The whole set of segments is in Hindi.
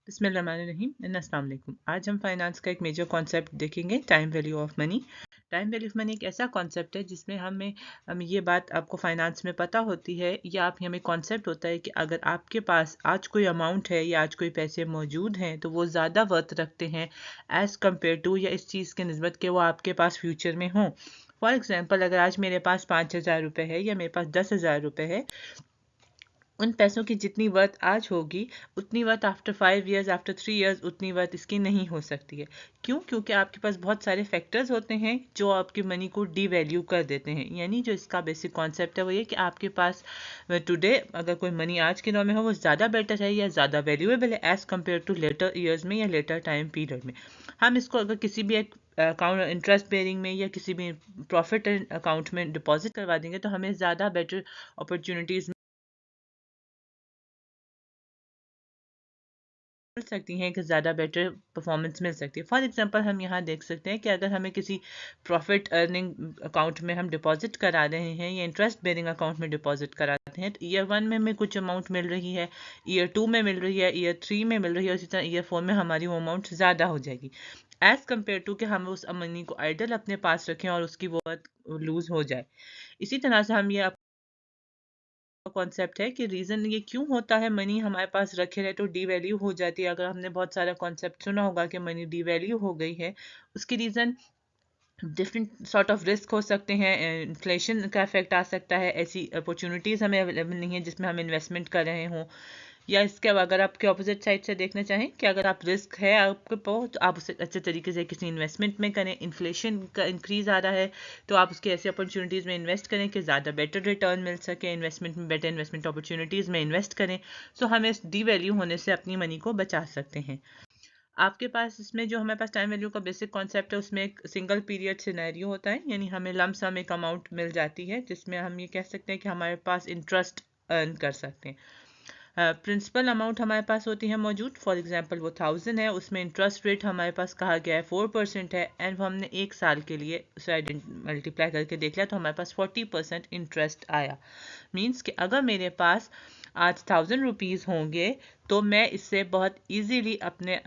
बिस्मिल्लाहिर्रहमानिर्रहीम अस्सलाम वालेकुम। आज हम फाइनेंस का एक मेजर कॉन्सेप्ट देखेंगे, time value of money. Time value of money एक ऐसा कॉन्सेप्ट है जिसमें हमें ये बात आपको फाइनेंस में पता होती है या आप हमें कॉन्सेप्ट होता है कि अगर आपके पास आज कोई अमाउंट है या आज कोई पैसे मौजूद हैं तो वो ज़्यादा वर्थ रखते हैं एज़ कम्पेयर टू या इस चीज़ के निस्बत के वो आपके पास फ्यूचर में हों। फॉर एग्ज़ाम्पल, अगर आज मेरे पास 5,000 रुपये है या मेरे पास 10,000 रुपये है, उन पैसों की जितनी वर्थ आज होगी उतनी worth after 5 years, after 3 years उतनी वर्थ इसकी नहीं हो सकती है। क्यों? क्योंकि आपके पास बहुत सारे फैक्टर्स होते हैं जो आपकी मनी को डी वैल्यू कर देते हैं। यानी जो इसका बेसिक कॉन्सेप्ट है वो ये कि आपके पास टुडे अगर कोई मनी आज के दौर में हो वो ज़्यादा बेटर है या ज़्यादा वैल्यूएबल है as compare to later years में या लेटर टाइम पीरियड में। हम इसको अगर किसी भी एक अकाउंट इंटरेस्ट बेरिंग में या किसी भी प्रॉफिट अकाउंट में डिपॉजिट करवा देंगे तो हमें ज़्यादा बेटर अपॉर्चुनिटीज़ मिल सकती हैं कि ज़्यादा बेटर परफॉर्मेंस मिल सकती है। फॉर एग्जांपल, हम यहाँ देख सकते हैं कि अगर हमें किसी प्रॉफिट अर्निंग अकाउंट में हम डिपॉजिट करा रहे हैं या इंटरेस्ट बेरिंग अकाउंट में डिपॉजिट कराते हैं तो ईयर 1 में हमें कुछ अमाउंट मिल रही है, ईयर 2 में मिल रही है, ईयर 3 में मिल रही है और इसी तरह ईयर 4 में हमारी वो अमाउंट ज़्यादा हो जाएगी एज़ कम्पेयर टू कि हम उस मनी को आइडल अपने पास रखें और उसकी वो लूज़ हो जाए। इसी तरह से हम ये कॉन्सेप्ट है कि रीज़न ये क्यों होता है मनी हमारे पास रखे रहे तो डी वैल्यू हो जाती है। अगर हमने बहुत सारा कॉन्सेप्ट सुना होगा कि मनी डी वैल्यू हो गई है, उसकी reason different sort of risk हो सकते हैं। इन्फ्लेशन का इफेक्ट आ सकता है, ऐसी अपॉर्चुनिटीज़ हमें अवेलेबल नहीं है जिसमें हम इन्वेस्टमेंट कर रहे हों, या इसके अगर आपके ऑपोजिट साइड से देखना चाहें कि अगर आप रिस्क है आपके पास तो आप उसे अच्छे तरीके से किसी इन्वेस्टमेंट में करें। इन्फ्लेशन का इंक्रीज़ आ रहा है तो आप उसकी ऐसी अपॉर्चुनिटीज़ में इन्वेस्ट करें कि ज़्यादा बेटर रिटर्न मिल सके, इन्वेस्टमेंट में बेटर इन्वेस्टमेंट अपॉर्चुनिटीज़ में इन्वेस्ट करें। सो हम इस डी वैल्यू होने से अपनी मनी को बचा सकते हैं। आपके पास इसमें जो हमारे पास टाइम वैल्यू का बेसिक कॉन्सेप्ट है उसमें एक सिंगल पीरियड सिनेरियो होता है, यानी हमें लम सम एक अमाउंट मिल जाती है जिसमें हम ये कह सकते हैं कि हमारे पास इंटरेस्ट अर्न कर सकते हैं। प्रिंसिपल अमाउंट हमारे पास होती है मौजूद। फॉर एग्जांपल वो 1000 है, उसमें इंटरेस्ट रेट हमारे पास कहा गया है 4% है एंड हमने एक साल के लिए उसे मल्टीप्लाई करके देख लिया तो हमारे पास 40% इंटरेस्ट आया। मीन्स कि अगर मेरे पास आज 1000 रुपीज़ होंगे तो मैं इससे बहुत ईजीली अपने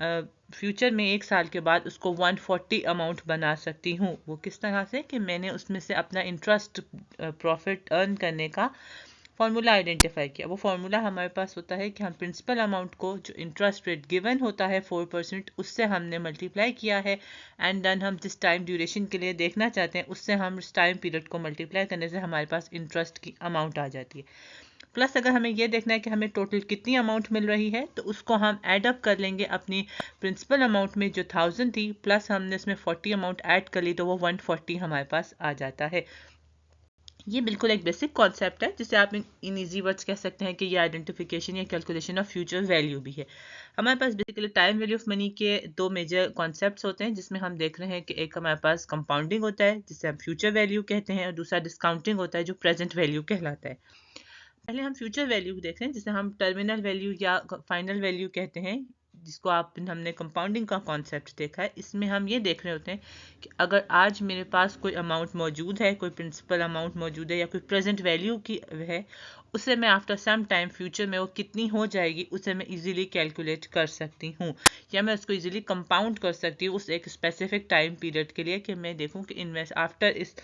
फ्यूचर में एक साल के बाद उसको 140 अमाउंट बना सकती हूँ। वो किस तरह से कि मैंने उसमें से अपना इंटरेस्ट प्रॉफिट अर्न करने का फॉर्मूला आइडेंटिफाई किया। वो फॉर्मूला हमारे पास होता है कि हम प्रिंसिपल अमाउंट को जो इंटरेस्ट रेट गिवन होता है 4% उससे हमने मल्टीप्लाई किया है एंड देन हम जिस टाइम ड्यूरेशन के लिए देखना चाहते हैं उससे हम उस टाइम पीरियड को मल्टीप्लाई करने से हमारे पास इंटरेस्ट की अमाउंट आ जाती है। प्लस अगर हमें ये देखना है कि हमें टोटल कितनी अमाउंट मिल रही है तो उसको हम ऐड अप कर लेंगे अपनी प्रिंसिपल अमाउंट में जो 1000 थी प्लस हमने इसमें 40 अमाउंट ऐड कर ली तो वो 140 हमारे पास आ जाता है। ये बिल्कुल एक बेसिक कॉन्सेप्ट है जिसे आप इन इजी वर्ड्स कह सकते हैं कि ये आइडेंटिफिकेशन या कैलकुलेशन ऑफ फ्यूचर वैल्यू भी है। हमारे पास basically time value of money के दो मेजर कॉन्सेप्ट्स होते हैं जिसमें हम देख रहे हैं कि एक हमारे पास कंपाउंडिंग होता है जिसे हम फ्यूचर वैल्यू कहते हैं और दूसरा डिस्काउंटिंग होता है जो प्रेजेंट वैल्यू कहलाता है। पहले हम फ्यूचर वैल्यू देख रहे हैं जिसे हम टर्मिनल वैल्यू या फाइनल वैल्यू कहते हैं, जिसको हमने कंपाउंडिंग का कॉन्सेप्ट देखा है। इसमें हम ये देख रहे होते हैं कि अगर आज मेरे पास कोई अमाउंट मौजूद है, कोई प्रिंसिपल अमाउंट मौजूद है या कोई प्रेजेंट वैल्यू की है, उसे मैं आफ्टर सम टाइम फ्यूचर में वो कितनी हो जाएगी उसे मैं इजीली कैलकुलेट कर सकती हूँ या मैं उसको इजीली कंपाउंड कर सकती हूँ उस एक स्पेसिफिक टाइम पीरियड के लिए कि मैं देखूँ कि आफ्टर इस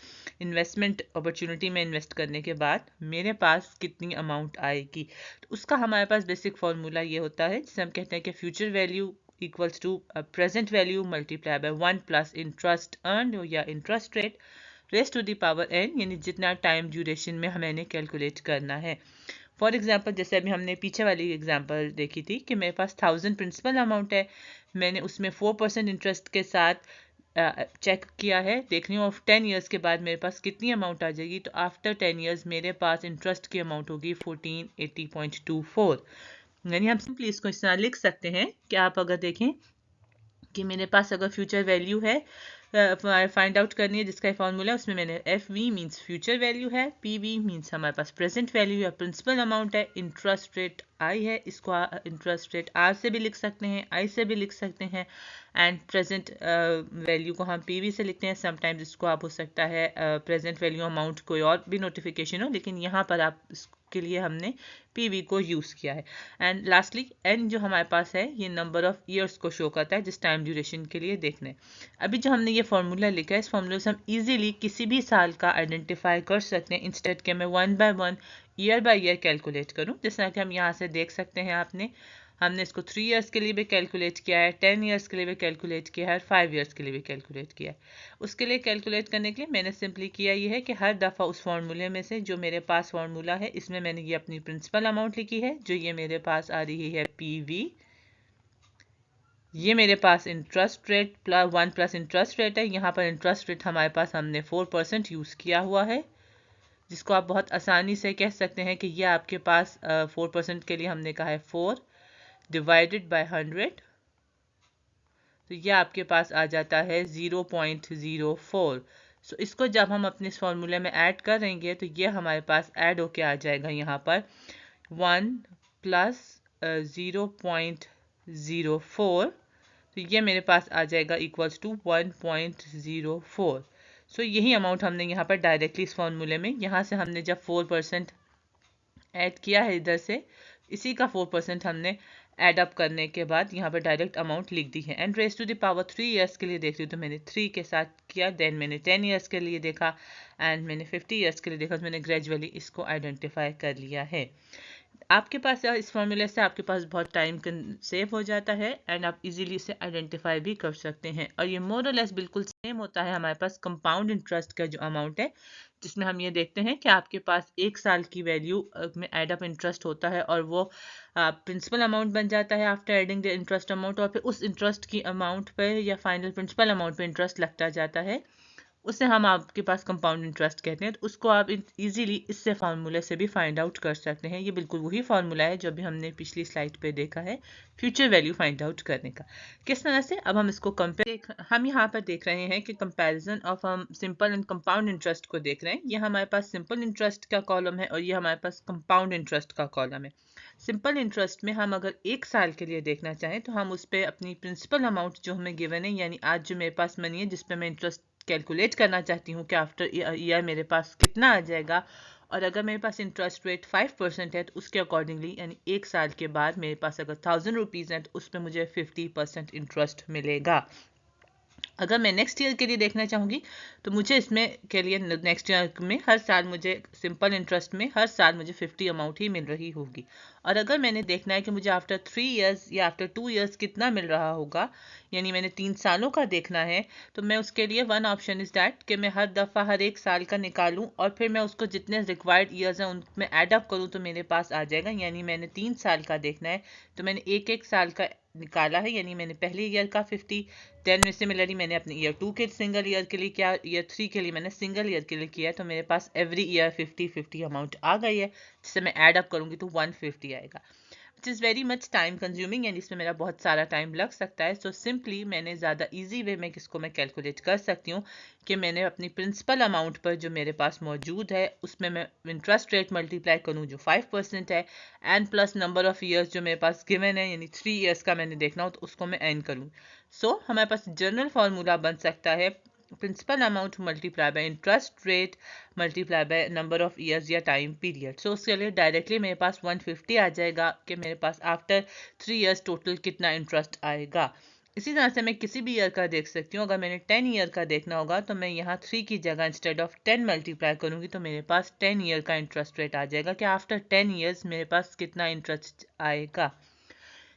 इन्वेस्टमेंट अपॉर्चुनिटी में इन्वेस्ट करने के बाद मेरे पास कितनी अमाउंट आएगी। तो उसका हमारे पास बेसिक फॉर्मूला ये होता है जिसे हम कहते हैं कि future value equals to present value multiply by 1 plus interest earn या interest rate raise to the power n, यानी जितना टाइम ड्यूरेशन में हमें कैलकुलेट करना है। फॉर एग्जांपल, जैसे अभी हमने पीछे वाली एग्जांपल देखी थी कि मेरे पास 1000 प्रिंसिपल अमाउंट है, मैंने उसमें 4% इंटरेस्ट के साथ चेक किया है, देख रही हूँ ऑफ 10 ईयर्स के बाद मेरे पास कितनी अमाउंट आ जाएगी। तो आफ्टर 10 ईयर्स मेरे पास इंटरेस्ट की अमाउंट होगी 1480.24। यानी हम सिंपली इसको इस तरह लिख सकते हैं कि आप अगर देखें कि मेरे पास अगर फ्यूचर वैल्यू है फाइंड आउट करनी है जिसका फॉर्मूला उसमें मैंने f v means future value है, पी वी मीन्स हमारे पास प्रेजेंट वैल्यू या प्रिंसिपल अमाउंट है, इंटरेस्ट रेट आई है, इसको इंटरेस्ट रेट आर से भी लिख सकते हैं, आई से भी लिख सकते हैं एंड प्रेजेंट वैल्यू को हम पी वी से लिखते हैं। समटाइम्स इसको आप हो सकता है प्रेजेंट वैल्यू अमाउंट कोई और भी नोटिफिकेशन हो, लेकिन यहाँ पर आप के लिए हमने PV को यूज़ किया है। एंड लास्टली N जो हमारे पास है ये नंबर ऑफ ईयर्स को शो करता है जिस टाइम ड्यूरेशन के लिए देखना है। अभी जो हमने ये फॉर्मूला लिखा है इस फॉर्मूले से हम इजीली किसी भी साल का आइडेंटिफाई कर सकते हैं इंस्टेड के मैं 1 by 1 year by year calculate करूँ। जिस तरह कि हम यहाँ से देख सकते हैं हमने इसको 3 इयर्स के लिए भी कैलकुलेट किया है, 10 इयर्स के लिए भी कैलकुलेट किया है और 5 इयर्स के लिए भी कैलकुलेट किया है। उसके लिए कैलकुलेट करने के लिए मैंने सिंपली किया ये है कि हर दफ़ा उस फार्मूले में से जो मेरे पास फार्मूला है इसमें मैंने ये अपनी प्रिंसिपल अमाउंट लिखी है जो ये मेरे पास आ रही है PV, ये मेरे पास interest rate plus 1 plus interest rate है। यहाँ पर इंटरेस्ट रेट हमारे पास हमने 4% यूज़ किया हुआ है जिसको आप बहुत आसानी से कह सकते हैं कि ये आपके पास 4% के लिए हमने कहा है 4 डिवाइडेड बाय 100, तो यह आपके पास आ जाता है 0.04। सो इसको जब हम अपने इस फॉर्मूले में ऐड करेंगे तो ये हमारे पास ऐड होके आ जाएगा यहाँ पर 1 प्लस 0.04, तो ये मेरे पास आ जाएगा इक्वल्स टू 1.04। सो यही अमाउंट हमने यहाँ पर डायरेक्टली इस फॉर्मूले में यहाँ से हमने जब 4% ऐड किया है इधर से इसी का 4% हमने ऐड अप करने के बाद यहाँ पर डायरेक्ट अमाउंट लिख दी है। And raise to the power 3 years के लिए देख रही हूँ तो मैंने 3 के साथ किया, देन मैंने 10 इयर्स के लिए देखा एंड मैंने 50 इयर्स के लिए देखा, तो मैंने ग्रेजुअली इसको आइडेंटिफाई कर लिया है। आपके पास इस फॉर्मूले से आपके पास बहुत टाइम सेव हो जाता है एंड आप इजीली इसे आइडेंटिफाई भी कर सकते हैं। और ये मोर और लेस बिल्कुल सेम होता है हमारे पास कंपाउंड इंटरेस्ट का जो अमाउंट है जिसमें हम ये देखते हैं कि आपके पास 1 साल की वैल्यू में एड अप इंटरेस्ट होता है और वो प्रिंसिपल अमाउंट बन जाता है after adding the interest amount, और फिर उस इंटरेस्ट की अमाउंट पर या फाइनल प्रिंसिपल अमाउंट पर इंटरेस्ट लगता जाता है, उसे हम आपके पास कंपाउंड इंटरेस्ट कहते हैं। तो उसको आप इजीली इससे फार्मूले से भी फाइंड आउट कर सकते हैं। ये बिल्कुल वही फार्मूला है जो भी हमने पिछली स्लाइड पे देखा है फ्यूचर वैल्यू फाइंड आउट करने का। किस तरह से अब हम इसको हम यहाँ पर देख रहे हैं कि कंपैरिजन ऑफ हम सिंपल एंड कंपाउंड इंटरेस्ट को देख रहे हैं। ये हमारे पास सिंपल इंटरेस्ट का कॉलम है और ये हमारे पास कंपाउंड इंटरेस्ट का कॉलम है। सिंपल इंटरेस्ट में हम अगर 1 साल के लिए देखना चाहें तो हम उस पर अपनी प्रिंसिपल अमाउंट जो हमें गिवन है यानी आज जो मेरे पास मनी है जिस पे मैं इंटरेस्ट कैलकुलेट करना चाहती हूँ कि आफ्टर ईयर मेरे पास कितना आ जाएगा, और अगर मेरे पास इंटरेस्ट रेट 5% है तो उसके अकॉर्डिंगली यानी 1 साल के बाद मेरे पास अगर 1000 रुपीज़ है तो उस पर मुझे 50% इंटरेस्ट मिलेगा। अगर मैं नेक्स्ट ईयर के लिए देखना चाहूँगी तो मुझे इसमें के लिए नेक्स्ट ईयर में हर साल मुझे सिंपल इंटरेस्ट में हर साल मुझे 50 अमाउंट ही मिल रही होगी। और अगर मैंने देखना है कि मुझे आफ्टर 3 इयर्स या आफ्टर 2 इयर्स कितना मिल रहा होगा यानी मैंने 3 सालों का देखना है, तो मैं उसके लिए वन ऑप्शन इज़ दैट कि मैं हर दफ़ा हर 1 साल का निकालूं और फिर मैं उसको जितने रिक्वायर्ड ईयर्स हैं उनमें ऐड अप करूं तो मेरे पास आ जाएगा। यानी मैंने 3 साल का देखना है तो मैंने एक साल का निकाला है, यानी मैंने पहले ईयर का 50, देन सिमिलरली मैंने अपने ईयर 2 के सिंगल ईयर के लिए किया, ईयर 3 के लिए मैंने सिंगल ईयर के लिए किया है, तो मेरे पास एवरी ईयर 50-50 अमाउंट आ गई है जिसे मैं ऐड अप करूँगी तो 150 आएगा, which is very much time consuming यानी इसमें मेरा बहुत सारा टाइम लग सकता है। सो सिंपली मैंने ज़्यादा ईजी वे में किसको मैं कैलकुलेट कर सकती हूँ कि मैंने अपनी प्रिंसिपल अमाउंट पर जो मेरे पास मौजूद है उसमें मैं इंटरेस्ट रेट मल्टीप्लाई करूँ जो 5% है and plus number of years जो मेरे पास गिवन है यानी 3 इयर्स का मैंने देखना हो तो उसको मैं एन करूँ। सो हमारे पास जनरल फार्मूला बन सकता है principal amount multiply by interest rate multiply by number of years या टाइम पीरियड। सो उसके लिए डायरेक्टली मेरे पास 150 आ जाएगा कि मेरे पास आफ्टर 3 इयर्स टोटल कितना इंटरेस्ट आएगा। इसी तरह से मैं किसी भी ईयर का देख सकती हूँ। अगर मैंने 10 ईयर का देखना होगा तो मैं यहाँ 3 की जगह इंस्टेड ऑफ 10 मल्टीप्लाई करूँगी तो मेरे पास 10 ईयर का इंटरेस्ट रेट आ जाएगा कि आफ्टर 10 ईयर्स मेरे पास कितना इंटरेस्ट आएगा।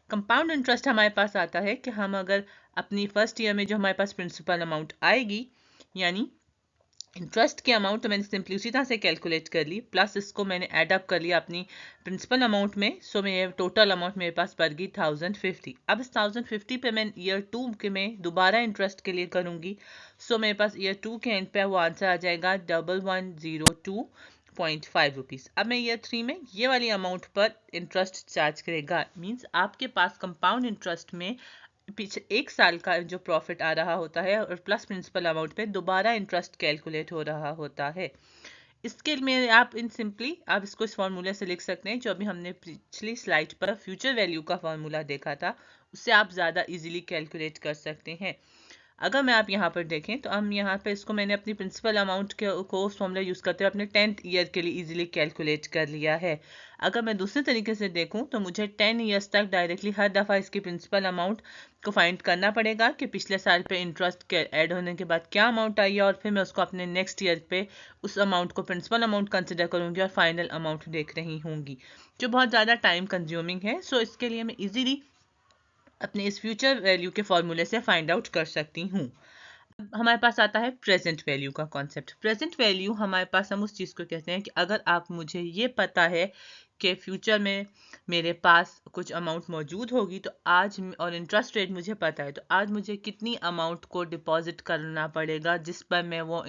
कंपाउंड इंटरेस्ट हमारे पास आता है कि हम अगर अपनी फर्स्ट ईयर में जो हमारे पास प्रिंसिपल अमाउंट आएगी यानी इंटरेस्ट की अमाउंट तो मैंने सिंपली उसी तरह से कैलकुलेट कर ली, प्लस इसको मैंने ऐड अप कर लिया अपनी प्रिंसिपल अमाउंट में। सो मेरे टोटल अमाउंट मेरे पास पड़ गई 1050। अब इस 1050 पे मैं ईयर 2 के में दोबारा इंटरेस्ट के लिए करूँगी। सो मेरे पास ईयर 2 के एंड पे वो आंसर आ जाएगा 1102.5 रुपीज़। अब मैं ईयर 3 में ये वाली अमाउंट पर इंटरेस्ट चार्ज करेगा, मीन्स आपके पास कंपाउंड इंटरेस्ट में पीछे 1 साल का जो प्रॉफिट आ रहा होता है और प्लस प्रिंसिपल अमाउंट पे दोबारा इंटरेस्ट कैलकुलेट हो रहा होता है। इसके में आप आप इसको इस फॉर्मूले से लिख सकते हैं जो अभी हमने पिछली स्लाइड पर फ्यूचर वैल्यू का फॉर्मूला देखा था, उससे आप ज़्यादा इजीली कैलकुलेट कर सकते हैं। अगर मैं आप यहाँ पर देखें तो हम यहाँ पे इसको मैंने अपनी प्रिंसिपल अमाउंट को फॉर्मूला यूज़ करते हुए अपने 10th ईयर के लिए इजीली कैलकुलेट कर लिया है। अगर मैं दूसरे तरीके से देखूं तो मुझे 10 ईयर्स तक डायरेक्टली हर दफ़ा इसकी प्रिंसिपल अमाउंट को फाइंड करना पड़ेगा कि पिछले साल पे इंटरेस्ट के ऐड होने के बाद क्या अमाउंट आई है, और फिर मैं उसको अपने नेक्स्ट ईयर पे उस अमाउंट को प्रिंसिपल अमाउंट कंसिडर करूँगी और फाइनल अमाउंट देख रही होंगी, जो बहुत ज़्यादा टाइम कंज्यूमिंग है। सो इसके लिए मैं ईजीली अपने इस फ्यूचर वैल्यू के फॉर्मूले से फाइंड आउट कर सकती हूँ। हमारे पास आता है प्रेजेंट वैल्यू का कॉन्सेप्ट। प्रेजेंट वैल्यू हमारे पास, हम उस चीज़ को कहते हैं कि अगर आप, मुझे ये पता है कि फ्यूचर में मेरे पास कुछ अमाउंट मौजूद होगी तो आज, और इंटरेस्ट रेट मुझे पता है, तो आज मुझे कितनी अमाउंट को डिपॉजिट करना पड़ेगा जिस पर मैं वो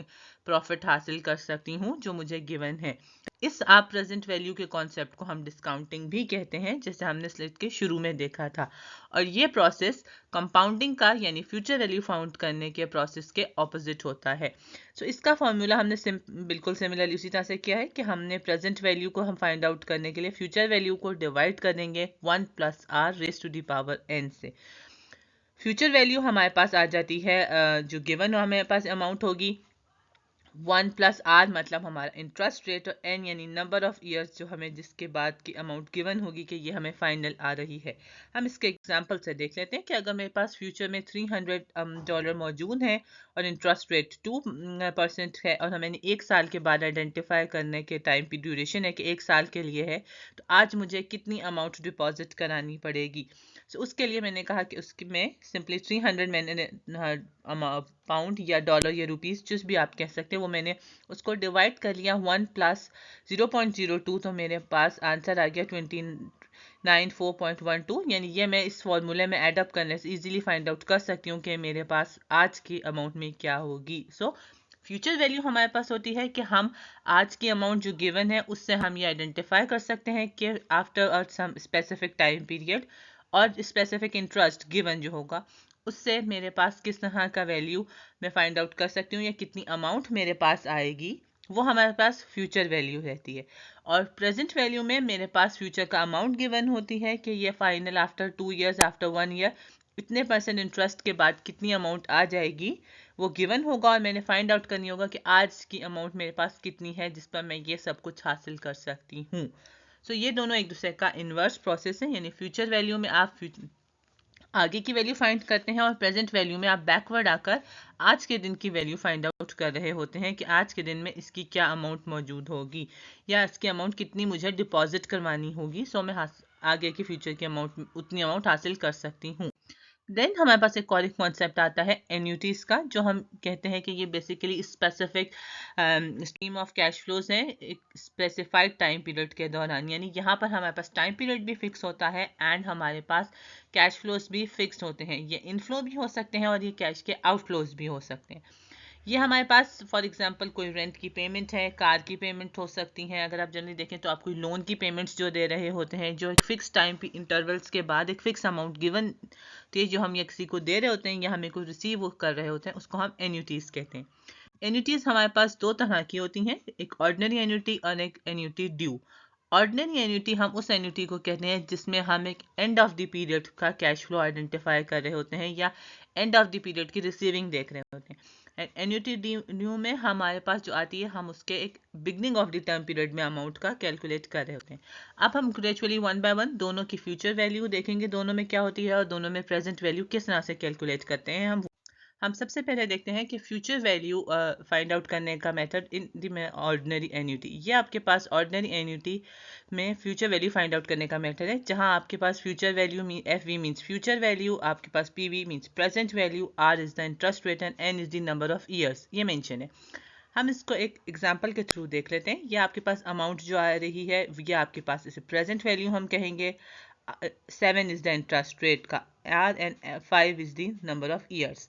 प्रॉफिट हासिल कर सकती हूँ जो मुझे गिवन है। इस आप प्रेजेंट वैल्यू के कॉन्सेप्ट को हम डिस्काउंटिंग भी कहते हैं, जैसे हमने स्लाइड के शुरू में देखा था। और ये प्रोसेस कंपाउंडिंग का यानी फ्यूचर वैल्यू फाउंड करने के प्रोसेस के ऑपोजिट होता है। सो इसका फॉर्मूला हमने बिल्कुल सिमिलरली उसी तरह से किया है कि हमने प्रेजेंट वैल्यू को हम फाइंड आउट करने के लिए फ्यूचर वैल्यू को डिवाइड कर देंगे 1 + r raise to the power n से। फ्यूचर वैल्यू हमारे पास आ जाती है, जो गिवन हमारे पास अमाउंट होगी 1 + r मतलब हमारा इंटरेस्ट रेट, और n यानी नंबर ऑफ ईयर्स जो हमें जिसके बाद की अमाउंट गिवन होगी कि ये हमें फाइनल आ रही है। हम इसके एग्जांपल से देख लेते हैं कि अगर मेरे पास फ्यूचर में $300 मौजूद हैं और इंटरेस्ट रेट 2% है, और मैंने एक साल के बाद आइडेंटिफाई करने के टाइम की ड्यूरेशन है कि एक साल के लिए है, तो आज मुझे कितनी अमाउंट डिपॉजिट करानी पड़ेगी। सो उसके लिए मैंने कहा कि उसकी मैं सिंपली 300 मैंने पाउंड या डॉलर या रुपीस जिस भी आप कह सकते हैं, वो मैंने उसको डिवाइड कर लिया 1 + 0.02, तो मेरे पास आंसर आ गया 294.12। यानी ये मैं इस फॉर्मूले में एड अप करने से इजीली फाइंड आउट कर सकती हूँ कि मेरे पास आज की अमाउंट में क्या होगी। सो फ्यूचर वैल्यू हमारे पास होती है कि हम आज की अमाउंट जो गिवन है उससे हम ये आइडेंटिफाई कर सकते हैं कि after some specific time period और स्पेसिफिक इंटरेस्ट गिवन जो होगा उससे मेरे पास किस तरह का वैल्यू मैं फाइंड आउट कर सकती हूँ या कितनी अमाउंट मेरे पास आएगी, वो हमारे पास फ्यूचर वैल्यू रहती है। और प्रेजेंट वैल्यू में मेरे पास फ्यूचर का अमाउंट गिवन होती है कि ये final after 2 years, after 1 year इतने % इंटरेस्ट के बाद कितनी अमाउंट आ जाएगी वो गिवन होगा, और मैंने फाइंड आउट करनी होगा कि आज की अमाउंट मेरे पास कितनी है जिस पर मैं ये सब कुछ हासिल कर सकती हूँ। सो ये दोनों एक दूसरे का इन्वर्स प्रोसेस है, यानी फ्यूचर वैल्यू में आप आगे की वैल्यू फाइंड करते हैं और प्रेजेंट वैल्यू में आप बैकवर्ड आकर आज के दिन की वैल्यू फाइंड आउट कर रहे होते हैं कि आज के दिन में इसकी क्या अमाउंट मौजूद होगी या इसकी अमाउंट कितनी मुझे डिपॉजिट करवानी होगी, सो मैं आगे की फ्यूचर की अमाउंट उतनी अमाउंट हासिल कर सकती हूँ। देन हमारे पास एक और एक कॉन्सेप्ट आता है एन्यूटीज का, जो हम कहते हैं कि ये basically specific stream of cash flows है एक स्पेसिफाइड टाइम पीरियड के दौरान। यानी यहाँ पर हमारे पास टाइम पीरियड भी फिक्स होता है एंड हमारे पास कैश फ्लोज भी फिक्स होते हैं। ये इनफ्लो भी हो सकते हैं और ये कैश के आउटफ्लोज भी हो सकते हैं। ये हमारे पास फॉर एग्जांपल कोई रेंट की पेमेंट है, कार की पेमेंट हो सकती हैं। अगर आप जनरली देखें तो आप कोई लोन की पेमेंट्स जो दे रहे होते हैं, जो एक फिक्स टाइम इंटरवल्स के बाद एक फिक्स अमाउंट गिवन थी जो हम या किसी को दे रहे होते हैं या हमें कुछ रिसीव कर रहे होते हैं, उसको हम एन्यूटीज कहते हैं। एन्यूटीज हमारे पास दो तरह की होती हैं, एक ऑर्डिनरी एन्यूटी और एक एन्यूटी ड्यू। ऑर्डिनरी एन्यूटी हम उस एन्यूटी को कहते हैं जिसमें हम एक एंड ऑफ द पीरियड का कैश फ्लो आइडेंटिफाई कर रहे होते हैं या एंड ऑफ द पीरियड की रिसीविंग देख रहे होते हैं। एन्यूटी ड्यू में हमारे पास जो आती है हम उसके एक beginning of the term period में अमाउंट का कैलकुलेट कर रहे होते हैं। अब हम ग्रेजुअली 1 बाय 1 दोनों की फ्यूचर वैल्यू देखेंगे, दोनों में क्या होती है और दोनों में प्रेजेंट वैल्यू किस तरह से कैलकुलेट करते हैं। हम सबसे पहले देखते हैं कि फ्यूचर वैल्यू फाइंड आउट करने का मेथड इन दी में ऑर्डिनरी एन्यूटी। ये आपके पास ऑर्डिनरी एन्यूटी में फ्यूचर वैल्यू फाइंड आउट करने का मेथड है, जहां आपके पास future value FV means future value, आपके पास PV means present value, R is the interest rate and N is the number of years, ये मेंशन है। हम इसको एक एग्जांपल के थ्रू देख लेते हैं। ये आपके पास अमाउंट जो आ रही है ये आपके पास इसे प्रेजेंट वैल्यू हम कहेंगे, 7 इज द इंटरेस्ट रेट का R and 5 is the number of years.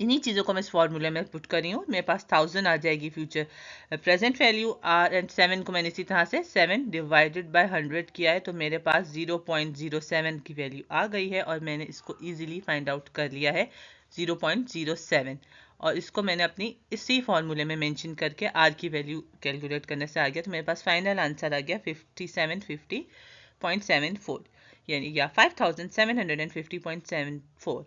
इन्हीं चीज़ों को मैं इस फॉर्मूले में पुट कर रही हूँ। मेरे पास 1000 आ जाएगी future present value, R and 7 को मैंने इसी तरह से 7 डिवाइडेड बाय 100 किया है, तो मेरे पास 0.07 की वैल्यू आ गई है और मैंने इसको इजीली फाइंड आउट कर लिया है 0.07, और इसको मैंने अपनी इसी फॉर्मूले में मेंशन करके R की वैल्यू कैलकुलेट करने से आ गया, तो मेरे पास फाइनल आंसर आ गया 5750.74। यानी या 5750.74।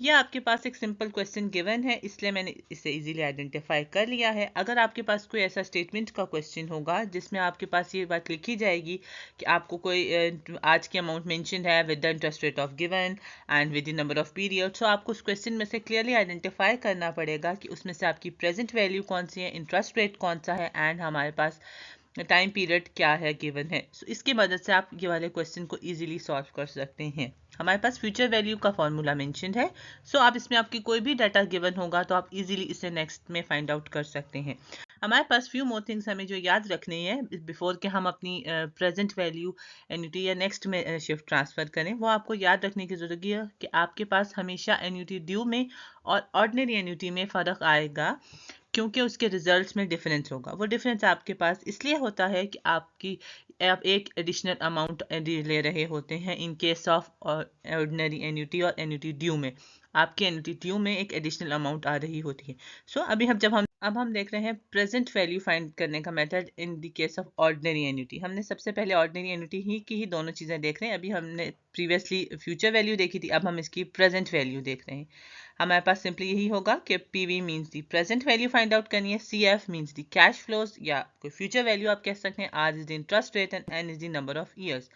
ये आपके पास एक सिंपल क्वेश्चन गिवन है, इसलिए मैंने इसे इजीली आइडेंटिफाई कर लिया है। अगर आपके पास कोई ऐसा स्टेटमेंट का क्वेश्चन होगा जिसमें आपके पास ये बात लिखी जाएगी कि आपको कोई आज की अमाउंट मेंशन है with the interest rate of given and with the number of period, so आपको उस क्वेश्चन में से क्लियरली आइडेंटिफाई करना पड़ेगा कि उसमें से आपकी प्रेजेंट वैल्यू कौन सी है, इंटरेस्ट रेट कौन सा है एंड हमारे पास टाइम पीरियड क्या है गिवन है। सो इसकी मदद से आप ये वाले क्वेश्चन को इजीली सॉल्व कर सकते हैं। हमारे पास फ्यूचर वैल्यू का फॉर्मूला मेंशन है, सो आप इसमें आपकी कोई भी डाटा गिवन होगा तो आप इजीली इसे नेक्स्ट में फाइंड आउट कर सकते हैं। हमारे पास फ्यू मोर थिंग्स हमें जो याद रखने हैं बिफोर के हम अपनी प्रेजेंट वैल्यू एन्यूटी या नेक्स्ट में शिफ्ट ट्रांसफर करें। वो आपको याद रखने की जरूरत है कि आपके पास हमेशा एन्यूटी ड्यू में और ऑर्डिनरी एन्यूटी में फ़र्क आएगा, क्योंकि उसके रिजल्ट्स में डिफरेंस होगा। वो डिफरेंस आपके पास इसलिए होता है कि आप एक एडिशनल अमाउंट ले रहे होते हैं in case of ordinary annuity और एन्यूटी ड्यू में। आपकी एन्यूटी ड्यू में एक एडिशनल अमाउंट आ रही होती है। सो अभी अब हम देख रहे हैं प्रेजेंट वैल्यू फाइंड करने का method in the case of ordinary annuity. हमने सबसे पहले ऑर्डिनरी एन्यूटी की ही दोनों चीज़ें देख रहे हैं। अभी हमने प्रीवियसली फ्यूचर वैल्यू देखी थी, अब हम इसकी प्रेजेंट वैल्यू देख रहे हैं। हमारे पास सिंपली यही होगा कि PV means the present value find out करनी है, CF means the cash flows या कोई फ्यूचर वैल्यू आप कह सकते हैं, r is the interest rate and N is the number of years.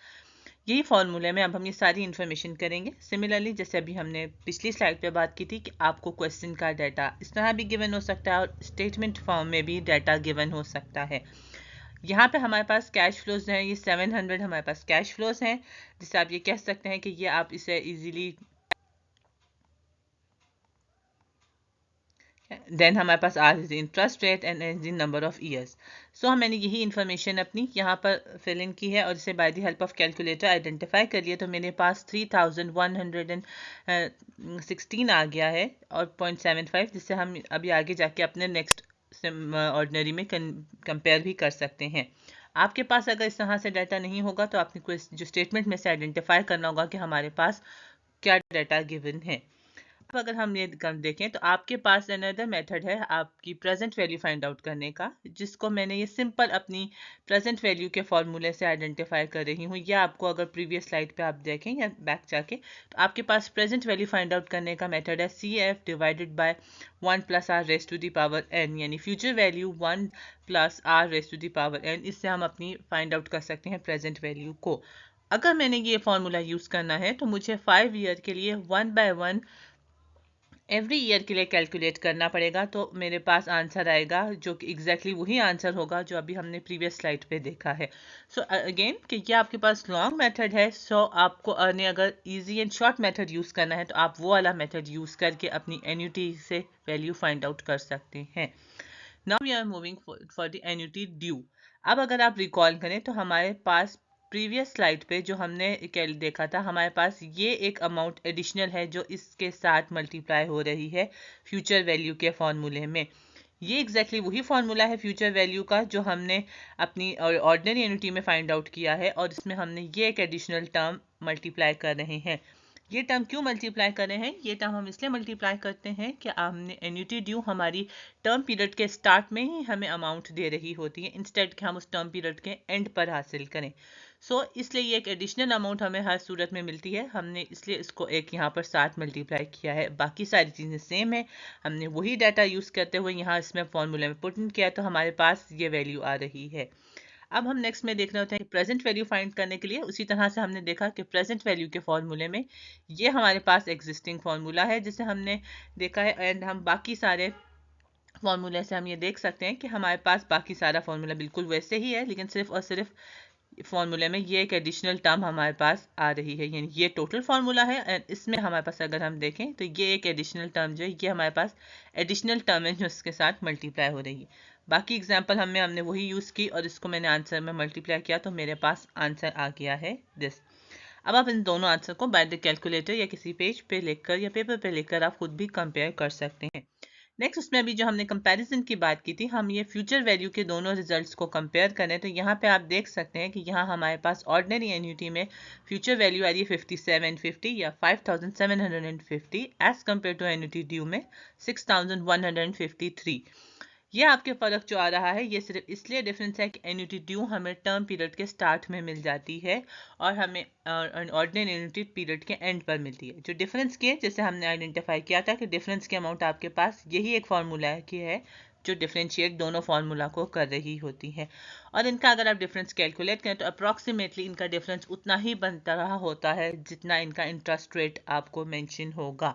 यही फॉर्मूले में अब हम ये सारी इन्फॉर्मेशन करेंगे। सिमिलरली जैसे अभी हमने पिछली स्लाइड पे बात की थी कि आपको क्वेश्चन का डाटा इस तरह भी गिवन हो सकता है और स्टेटमेंट फॉर्म में भी डाटा गिवन हो सकता है। यहाँ पे हमारे पास कैश फ्लोज हैं, ये 700 हमारे पास कैश फ्लोज हैं, जिससे आप ये कह सकते हैं कि ये आप इसे इजीली देन हमारे पास R is interest rate and N is number of years. So मैंने यही इन्फॉर्मेशन अपनी यहाँ पर फिल इन की है और इसे by the help of calculator identify कर लिया। तो मेरे पास 3116 आ गया है और 0.75, जिससे हम अभी आगे जाके अपने नेक्स्ट ऑर्डिनरी में कंपेयर भी कर सकते हैं। आपके पास अगर इस तरह से डाटा नहीं होगा तो आपने जो स्टेटमेंट में से आइडेंटिफाई करना होगा कि हमारे पास क्या डाटा गिवन है। अगर हम ये देखें तो आपके पास अनदर मेथड है आपकी प्रेजेंट वैल्यू फाइंड आउट करने का, जिसको मैंने ये सिंपल अपनी प्रेजेंट वैल्यू के फॉर्मूले से आइडेंटिफाई कर रही हूँ। या आपको अगर प्रीवियस स्लाइड पे आप देखें या बैक जाके तो आपके पास प्रेजेंट वैल्यू फाइंड आउट करने का मेथड है CF divided by 1 + r raise to the power n, यानी future value 1 + r raise to the power n। इससे हम अपनी फाइंड आउट कर सकते हैं प्रेजेंट वैल्यू को। अगर मैंने ये फॉर्मूला यूज़ करना है तो मुझे 5 ईयर के लिए 1 by 1 एवरी ईयर के लिए कैलकुलेट करना पड़ेगा, तो मेरे पास आंसर आएगा जो कि एग्जैक्टली वही आंसर होगा जो अभी हमने प्रीवियस स्लाइड पे देखा है। सो अगेन कि ये आपके पास लॉन्ग मेथड है, सो आपको अगर easy and short method use करना है तो आप वो वाला मेथड यूज़ करके अपनी एन्यूटी से वैल्यू फाइंड आउट कर सकते हैं। Now we are moving for the annuity due. अब अगर आप रिकॉल करें तो हमारे पास प्रीवियस स्लाइड पे जो हमने देखा था, हमारे पास ये एक अमाउंट एडिशनल है जो इसके साथ मल्टीप्लाई हो रही है फ्यूचर वैल्यू के फॉर्मूले में। ये एग्जैक्टली वही फॉर्मूला है फ्यूचर वैल्यू का जो हमने अपनी ऑर्डिनरी एन्युटी में फाइंड आउट किया है, और इसमें हमने ये एक एडिशनल टर्म मल्टीप्लाई कर रहे हैं। ये टर्म क्यों मल्टीप्लाई कर रहे हैं? ये टर्म हम इसलिए मल्टीप्लाई करते हैं कि हमने एन्युटी ड्यू हमारी टर्म पीरियड के स्टार्ट में ही हमें अमाउंट दे रही होती है, इंस्टेड कि हम उस टर्म पीरियड के एंड पर हासिल करें। इसलिए ये एक एडिशनल अमाउंट हमें हर सूरत में मिलती है, हमने इसलिए इसको एक यहाँ पर 7 मल्टीप्लाई किया है। बाकी सारी चीज़ें सेम है, हमने वही डाटा यूज़ करते हुए यहाँ इसमें फॉर्मूले में पुट इन किया, तो हमारे पास ये वैल्यू आ रही है। अब हम नेक्स्ट में देख रहे होते हैं प्रेजेंट वैल्यू फाइंड करने के लिए उसी तरह से हमने देखा कि प्रेजेंट वैल्यू के फॉर्मूले में ये हमारे पास एग्जिस्टिंग फॉर्मूला है जिसे हमने देखा है, एंड हम बाकी सारे फॉर्मूले से हम ये देख सकते हैं कि हमारे पास बाकी सारा फॉर्मूला बिल्कुल वैसे ही है, लेकिन सिर्फ और सिर्फ फॉर्मूले में ये एक एडिशनल टर्म हमारे पास आ रही है। यानी ये टोटल फार्मूला है एंड इसमें हमारे पास अगर हम देखें तो ये एक एडिशनल टर्म जो है ये हमारे पास एडिशनल टर्म है जो इसके साथ मल्टीप्लाई हो रही है। बाकी एग्जांपल हमने वही यूज़ की और इसको मैंने आंसर में मल्टीप्लाई किया, तो मेरे पास आंसर आ गया है दिस। अब आप इन दोनों आंसर को बाय द कैलकुलेटर या किसी पेज पे लिखकर या पेपर पे लिखकर आप खुद भी कंपेयर कर सकते हैं। नेक्स्ट उसमें अभी जो हमने कंपैरिजन की बात की थी, हम ये फ्यूचर वैल्यू के दोनों रिजल्ट्स को कंपेयर करें तो यहाँ पे आप देख सकते हैं कि यहाँ हमारे पास ऑर्डिनरी एन्युटी में फ्यूचर वैल्यू आ रही है 5750 या 5750 as compare to annuity due में 6153। ये आपके फ़र्क जो आ रहा है ये सिर्फ इसलिए डिफरेंस है कि एन्युटी ड्यू हमें टर्म पीरियड के स्टार्ट में मिल जाती है और हमें ऑर्डिनरी एन्युटी पीरियड के एंड पर मिलती है। जो डिफरेंस के जैसे हमने आइडेंटिफाई किया था कि डिफरेंस के अमाउंट आपके पास यही एक फार्मूला है कि है जो डिफरेंशिएट दोनों फार्मूला को कर रही होती है। और इनका अगर आप डिफरेंस कैलकुलेट करें तो अप्रॉक्सीमेटली इनका डिफरेंस उतना ही बनता रहा होता है जितना इनका इंटरेस्ट रेट आपको मेंशन होगा।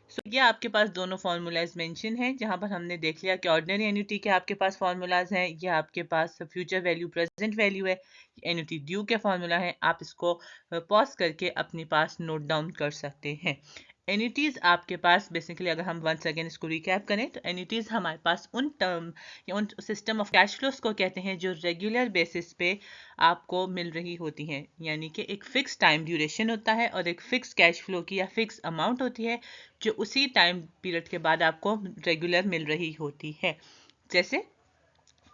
सो ये आपके पास दोनों फार्मूलाज मेंशन हैं, जहां पर हमने देख लिया कि ऑर्डिनरी एन्युटी के आपके पास फार्मूलाज हैं, ये आपके पास फ्यूचर वैल्यू प्रेजेंट वैल्यू है, एन्युटी ड्यू के फार्मूला है। आप इसको पॉज करके अपने पास नोट डाउन कर सकते हैं। एन्युटीज आपके पास बेसिकली अगर हम वंस अगेन इसको रिकैप करें तो एन्युटीज हमारे पास उन टर्म या उन सिस्टम ऑफ कैश फ्लोस को कहते हैं जो रेगुलर बेसिस पे आपको मिल रही होती हैं, यानी कि एक फिक्स टाइम ड्यूरेशन होता है और एक फिक्स कैश फ्लो की या फिक्स अमाउंट होती है जो उसी टाइम पीरियड के बाद आपको रेगुलर मिल रही होती है। जैसे